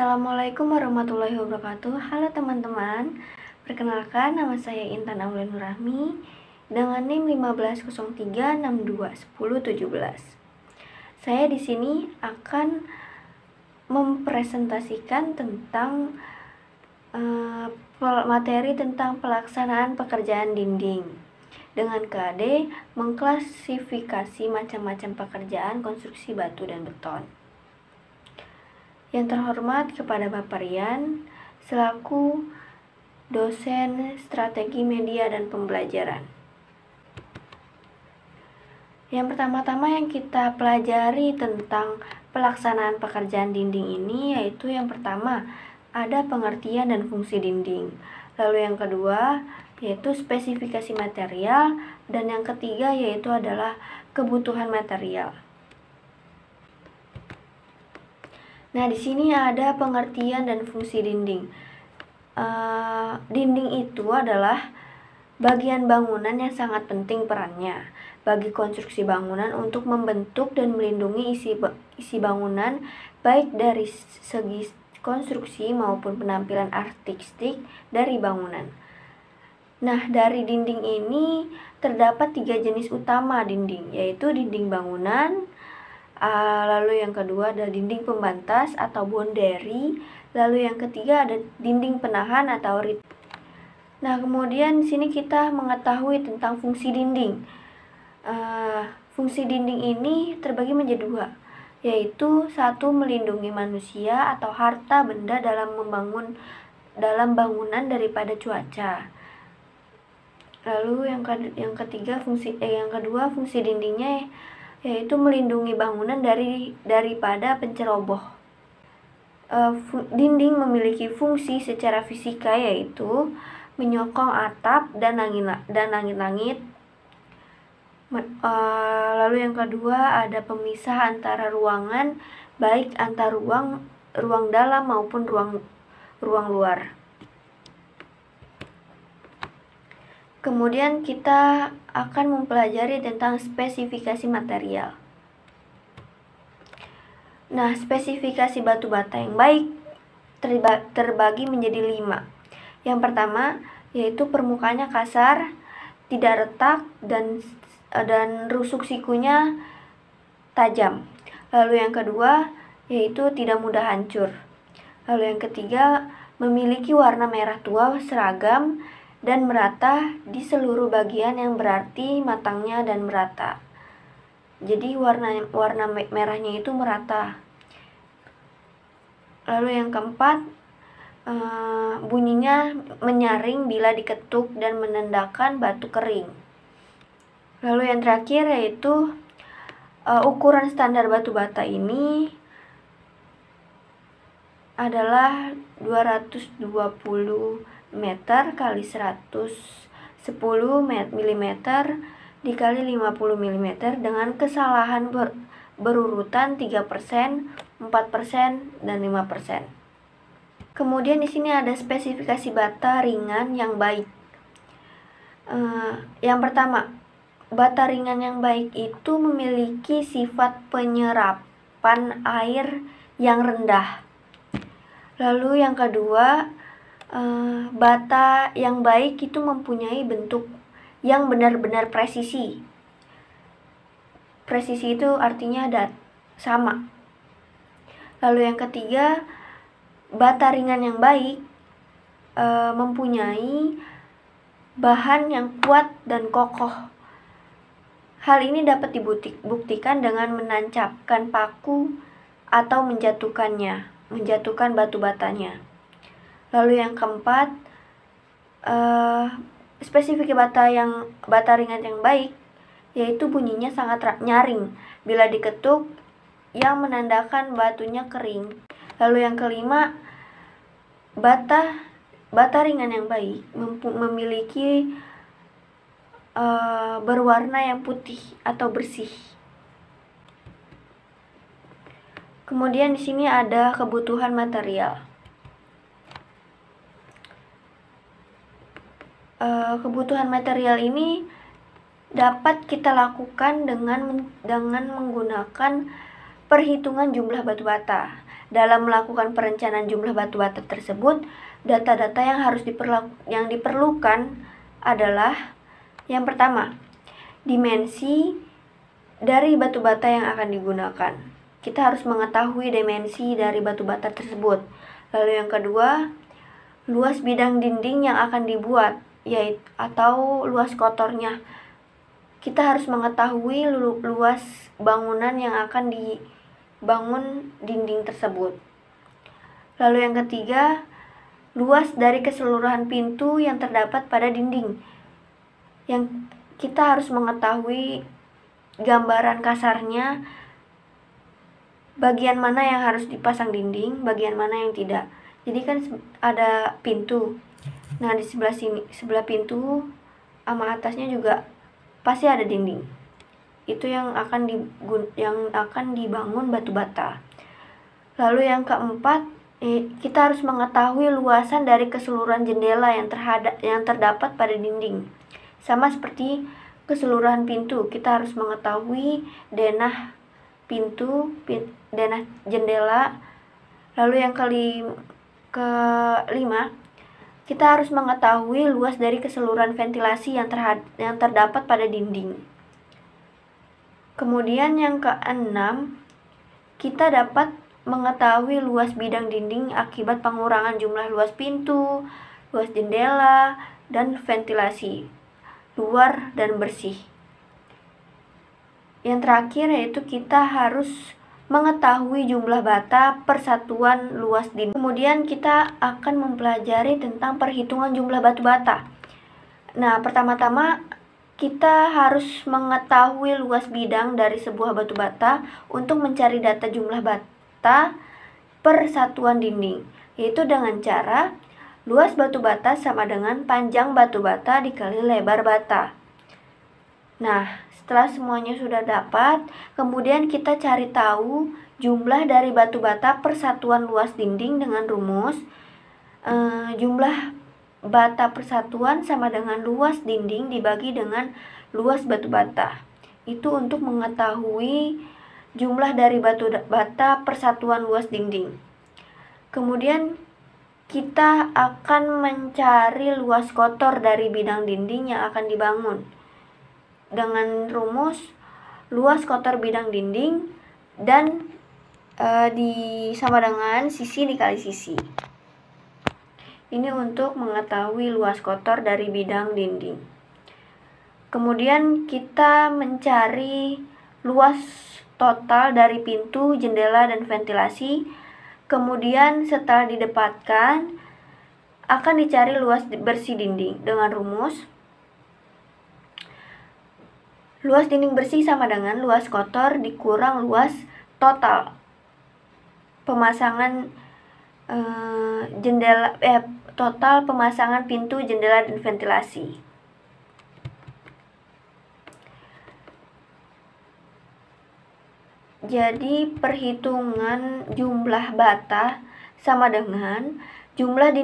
Assalamualaikum warahmatullahi wabarakatuh. Halo teman-teman, perkenalkan nama saya Intan Aulia Nurrahmi dengan NIM 1503621017. Saya di sini akan mempresentasikan tentang materi tentang pelaksanaan pekerjaan dinding dengan KD mengklasifikasi macam-macam pekerjaan konstruksi batu dan beton. Yang terhormat kepada Bapak Rian selaku dosen strategi media dan pembelajaran. Yang pertama-tama yang kita pelajari tentang pelaksanaan pekerjaan dinding ini yaitu yang pertama ada pengertian dan fungsi dinding. Lalu yang kedua yaitu spesifikasi material dan yang ketiga yaitu adalah kebutuhan material. Nah, di sini ada pengertian dan fungsi dinding. Dinding itu adalah bagian bangunan yang sangat penting perannya bagi konstruksi bangunan untuk membentuk dan melindungi isi bangunan baik dari segi konstruksi maupun penampilan artistik dari bangunan. Nah, dari dinding ini terdapat 3 jenis utama dinding, yaitu dinding bangunan, lalu yang kedua ada dinding pembatas atau boundary, lalu yang ketiga ada dinding penahan atau rit. Nah, kemudian di sini kita mengetahui tentang fungsi dinding. Fungsi dinding ini terbagi menjadi 2, yaitu 1 melindungi manusia atau harta benda dalam bangunan daripada cuaca. Lalu yang kedua fungsi dindingnya yaitu melindungi bangunan daripada penceroboh. Dinding memiliki fungsi secara fisika yaitu menyokong atap dan langit-langit. Lalu yang kedua ada pemisah antara ruangan, baik antar ruang dalam maupun ruang luar. Kemudian kita akan mempelajari tentang spesifikasi material. Nah, spesifikasi batu bata yang baik terbagi menjadi 5. Yang pertama yaitu permukaannya kasar, tidak retak dan rusuk sikunya tajam. Lalu yang kedua yaitu tidak mudah hancur. Lalu yang ketiga memiliki warna merah tua seragam dan merata di seluruh bagian yang berarti matangnya dan merata. Jadi warna merahnya itu merata. Lalu yang keempat, bunyinya menyaring bila diketuk dan menandakan batu kering. Lalu yang terakhir yaitu ukuran standar batu bata ini adalah 220 meter kali 110 mm dikali 50 mm dengan kesalahan berurutan 3%, 4%, dan 5%. Kemudian di sini ada spesifikasi bata ringan yang baik. Yang pertama, bata ringan yang baik itu memiliki sifat penyerapan air yang rendah. Lalu yang kedua, bata yang baik itu mempunyai bentuk yang benar-benar presisi. Presisi itu artinya sama. Lalu yang ketiga, bata ringan yang baik mempunyai bahan yang kuat dan kokoh. Hal ini dapat dibuktikan dengan menancapkan paku atau menjatuhkan batu batanya. Lalu yang keempat, spesifik bata ringan yang baik yaitu bunyinya sangat nyaring bila diketuk yang menandakan batunya kering. Lalu yang kelima, bata ringan yang baik memiliki berwarna yang putih atau bersih. Kemudian di sini ada kebutuhan material. Kebutuhan material ini dapat kita lakukan dengan menggunakan perhitungan jumlah batu bata. Dalam melakukan perencanaan jumlah batu bata tersebut, data-data yang diperlukan adalah yang pertama, dimensi dari batu bata yang akan digunakan. Kita harus mengetahui dimensi dari batu bata tersebut. Lalu yang kedua, luas bidang dinding yang akan dibuat, yaitu atau luas kotornya. Kita harus mengetahui luas bangunan yang akan dibangun dinding tersebut. Lalu yang ketiga, luas dari keseluruhan pintu yang terdapat pada dinding. Yang kita harus mengetahui gambaran kasarnya, bagian mana yang harus dipasang dinding, bagian mana yang tidak. Jadi kan ada pintu. Nah, di sebelah pintu sama atasnya juga pasti ada dinding. Itu yang akan dibangun batu bata. Lalu yang keempat, kita harus mengetahui luasan dari keseluruhan jendela yang terdapat pada dinding. Sama seperti keseluruhan pintu, kita harus mengetahui denah pintu, denah jendela. Lalu yang kelima, kita harus mengetahui luas dari keseluruhan ventilasi yang terdapat pada dinding. Kemudian yang keenam, kita dapat mengetahui luas bidang dinding akibat pengurangan jumlah luas pintu, luas jendela, dan ventilasi luar dan bersih. Yang terakhir yaitu kita harus mengetahui jumlah bata per satuan luas dinding. Kemudian kita akan mempelajari tentang perhitungan jumlah batu bata. Nah, pertama-tama kita harus mengetahui luas bidang dari sebuah batu bata untuk mencari data jumlah bata per satuan dinding, yaitu dengan cara luas batu bata sama dengan panjang batu bata dikali lebar bata. Nah, setelah semuanya sudah dapat, kemudian kita cari tahu jumlah dari batu bata per satuan luas dinding dengan rumus jumlah bata persatuan sama dengan luas dinding dibagi dengan luas batu bata. Itu untuk mengetahui jumlah dari batu bata persatuan luas dinding. Kemudian kita akan mencari luas kotor dari bidang dinding yang akan dibangun dengan rumus luas kotor bidang dinding dan sama dengan sisi dikali sisi. Ini untuk mengetahui luas kotor dari bidang dinding. Kemudian kita mencari luas total dari pintu, jendela, dan ventilasi. Kemudian setelah didapatkan, akan dicari luas bersih dinding dengan rumus luas dinding bersih sama dengan luas kotor dikurang luas total pemasangan total pemasangan pintu, jendela, dan ventilasi. Jadi perhitungan jumlah bata sama dengan jumlah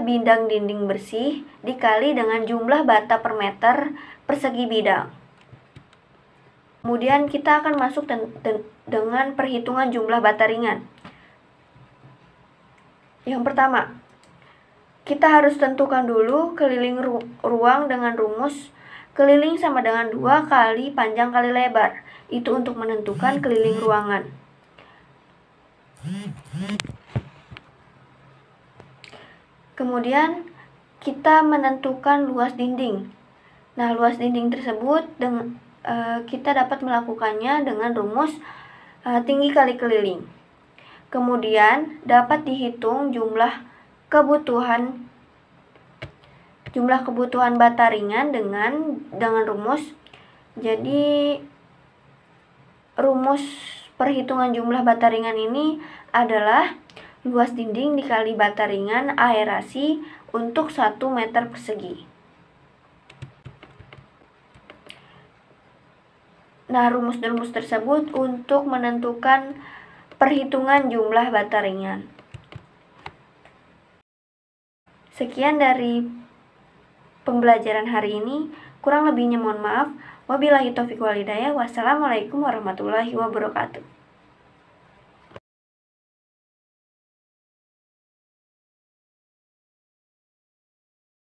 bidang dinding bersih dikali dengan jumlah bata per meter persegi bidang. Kemudian kita akan masuk dengan perhitungan jumlah bata ringan. Yang pertama, kita harus tentukan dulu keliling ruang dengan rumus keliling sama dengan 2 kali panjang kali lebar. Itu untuk menentukan keliling ruangan. Kemudian kita menentukan luas dinding. Nah, luas dinding tersebut kita dapat melakukannya dengan rumus tinggi kali keliling. Kemudian dapat dihitung jumlah kebutuhan bata ringan dengan rumus. Jadi rumus perhitungan jumlah bata ringan ini adalah luas dinding dikali bata ringan aerasi untuk 1 meter persegi. Nah, rumus-rumus tersebut untuk menentukan perhitungan jumlah bata ringan. Sekian dari pembelajaran hari ini. Kurang lebihnya mohon maaf. Wabillahi taufiq wal hidayah. Wassalamualaikum warahmatullahi wabarakatuh.